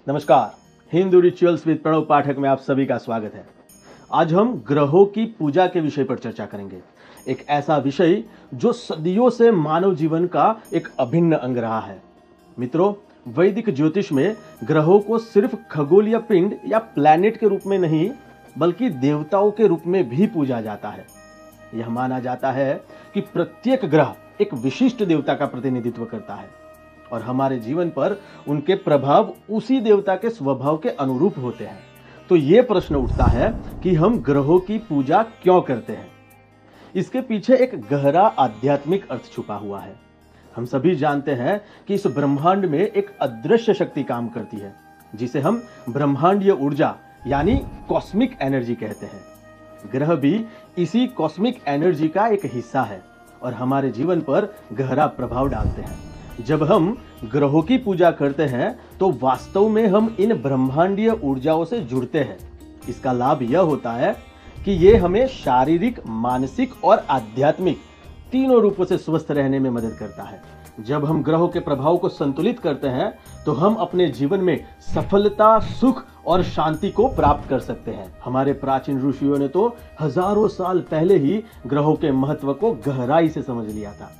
नमस्कार, Hindu rituals with Pranav पाठक में आप सभी का स्वागत है। आज हम ग्रहों की पूजा के विषय पर चर्चा करेंगे। एक ऐसा विषय जो सदियों से मानव जीवन का एक अभिन्न अंग रहा है। मित्रों, वैदिक ज्योतिष में ग्रहों को सिर्फ खगोलीय पिंड या प्लैनेट के रूप में नहीं, बल्कि देवताओं के रूप में भी पूजा जाता है। यह माना जाता है कि प्रत्येक ग्रह एक विशिष्ट देवता का प्रतिनिधित्व करता है और हमारे जीवन पर उनके प्रभाव उसी देवता के स्वभाव के अनुरूप होते हैं। तो ये प्रश्न उठता है कि हम ग्रहों की पूजा क्यों करते हैं। इसके पीछे एक गहरा आध्यात्मिक अर्थ छुपा हुआ है। हम सभी जानते हैं कि इस ब्रह्मांड में एक अदृश्य शक्ति काम करती है, जिसे हम ब्रह्मांडीय ऊर्जा यानी कॉस्मिक एनर्जी कहते हैं। ग्रह भी इसी कॉस्मिक एनर्जी का एक हिस्सा है और हमारे जीवन पर गहरा प्रभाव डालते हैं। जब हम ग्रहों की पूजा करते हैं तो वास्तव में हम इन ब्रह्मांडीय ऊर्जाओं से जुड़ते हैं। इसका लाभ यह होता है कि ये हमें शारीरिक, मानसिक और आध्यात्मिक तीनों रूपों से स्वस्थ रहने में मदद करता है। जब हम ग्रहों के प्रभाव को संतुलित करते हैं तो हम अपने जीवन में सफलता, सुख और शांति को प्राप्त कर सकते हैं। हमारे प्राचीन ऋषियों ने तो हजारों साल पहले ही ग्रहों के महत्व को गहराई से समझ लिया था।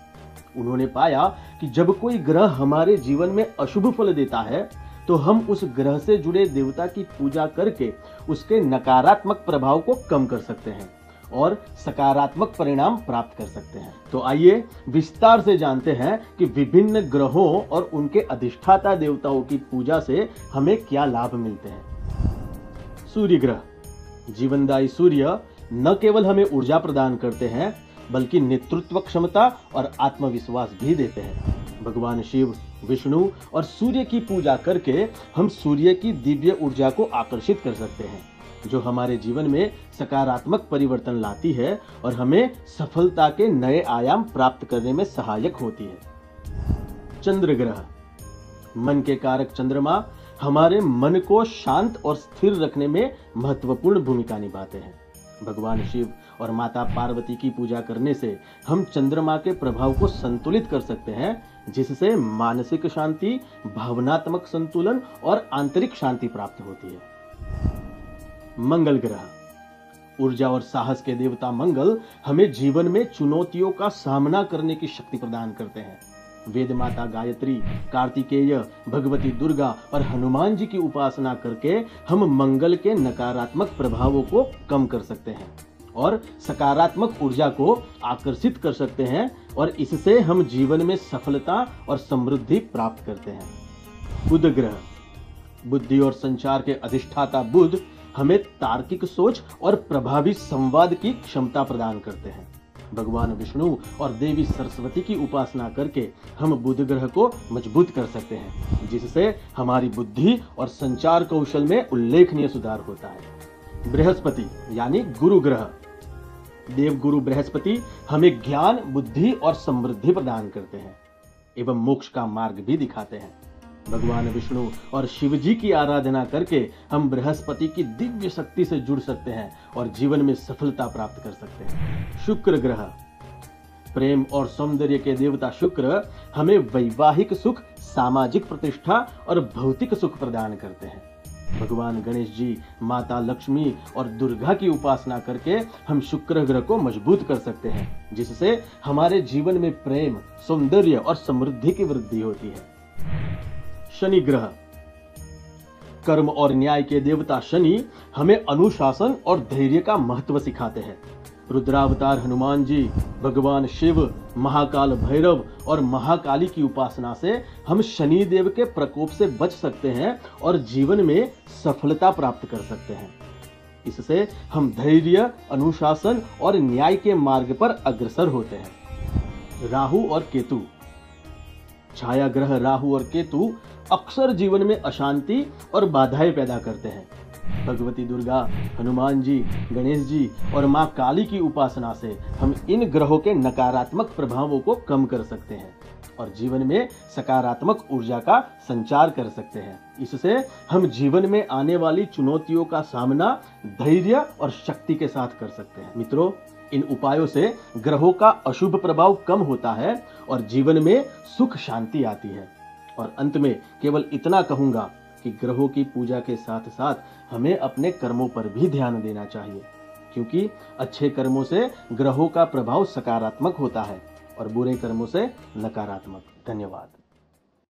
उन्होंने पाया कि जब कोई ग्रह हमारे जीवन में अशुभ फल देता है तो हम उस ग्रह से जुड़े देवता की पूजा करके उसके नकारात्मक प्रभाव को कम कर सकते हैं और सकारात्मक परिणाम प्राप्त कर सकते हैं। तो आइए विस्तार से जानते हैं कि विभिन्न ग्रहों और उनके अधिष्ठाता देवताओं की पूजा से हमें क्या लाभ मिलते हैं। सूर्य ग्रह। जीवनदायी सूर्य न केवल हमें ऊर्जा प्रदान करते हैं, बल्कि नेतृत्व क्षमता और आत्मविश्वास भी देते हैं। भगवान शिव, विष्णु और सूर्य की पूजा करके हम सूर्य की दिव्य ऊर्जा को आकर्षित कर सकते हैं, जो हमारे जीवन में सकारात्मक परिवर्तन लाती है और हमें सफलता के नए आयाम प्राप्त करने में सहायक होती है। चंद्र ग्रह। मन के कारक चंद्रमा हमारे मन को शांत और स्थिर रखने में महत्वपूर्ण भूमिका निभाते हैं। भगवान शिव और माता पार्वती की पूजा करने से हम चंद्रमा के प्रभाव को संतुलित कर सकते हैं, जिससे मानसिक शांति, भावनात्मक संतुलन और आंतरिक शांति प्राप्त होती है। मंगल ग्रह। ऊर्जा और साहस के देवता मंगल हमें जीवन में चुनौतियों का सामना करने की शक्ति प्रदान करते हैं। वेद माता गायत्री, कार्तिकेय, भगवती दुर्गा और हनुमान जी की उपासना करके हम मंगल के नकारात्मक प्रभावों को कम कर सकते हैं और सकारात्मक ऊर्जा को आकर्षित कर सकते हैं और इससे हम जीवन में सफलता और समृद्धि प्राप्त करते हैं। बुध ग्रह। बुद्धि और संचार के अधिष्ठाता बुध हमें तार्किक सोच और प्रभावी संवाद की क्षमता प्रदान करते हैं। भगवान विष्णु और देवी सरस्वती की उपासना करके हम बुध ग्रह को मजबूत कर सकते हैं, जिससे हमारी बुद्धि और संचार कौशल में उल्लेखनीय सुधार होता है। बृहस्पति यानी गुरु ग्रह। देवगुरु बृहस्पति हमें ज्ञान, बुद्धि और समृद्धि प्रदान करते हैं एवं मोक्ष का मार्ग भी दिखाते हैं। भगवान विष्णु और शिव जी की आराधना करके हम बृहस्पति की दिव्य शक्ति से जुड़ सकते हैं और जीवन में सफलता प्राप्त कर सकते हैं। शुक्र ग्रह। प्रेम और सौंदर्य के देवता शुक्र हमें वैवाहिक सुख, सामाजिक प्रतिष्ठा और भौतिक सुख प्रदान करते हैं। भगवान गणेश जी, माता लक्ष्मी और दुर्गा की उपासना करके हम शुक्र ग्रह को मजबूत कर सकते हैं, जिससे हमारे जीवन में प्रेम, सौंदर्य और समृद्धि की वृद्धि होती है। शनि ग्रह। कर्म और न्याय के देवता शनि हमें अनुशासन और धैर्य का महत्व सिखाते हैं। रुद्रावतार हनुमान जी, भगवान शिव, महाकाल भैरव और महाकाली की उपासना से हम शनि देव के प्रकोप से बच सकते हैं और जीवन में सफलता प्राप्त कर सकते हैं। इससे हम धैर्य, अनुशासन और न्याय के मार्ग पर अग्रसर होते हैं। राहु और केतु। छाया ग्रह राहु और केतु अक्सर जीवन में अशांति और बाधाएं पैदा करते हैं। भगवती दुर्गा, हनुमान जी, गणेश जी और मां काली की उपासना से हम इन ग्रहों के नकारात्मक प्रभावों को कम कर सकते हैं और जीवन में सकारात्मक ऊर्जा का संचार कर सकते हैं। इससे हम जीवन में आने वाली चुनौतियों का सामना धैर्य और शक्ति के साथ कर सकते हैं। मित्रों, इन उपायों से ग्रहों का अशुभ प्रभाव कम होता है और जीवन में सुख शांति आती है। और अंत में केवल इतना कहूंगा कि ग्रहों की पूजा के साथ साथ हमें अपने कर्मों पर भी ध्यान देना चाहिए, क्योंकि अच्छे कर्मों से ग्रहों का प्रभाव सकारात्मक होता है और बुरे कर्मों से नकारात्मक। धन्यवाद।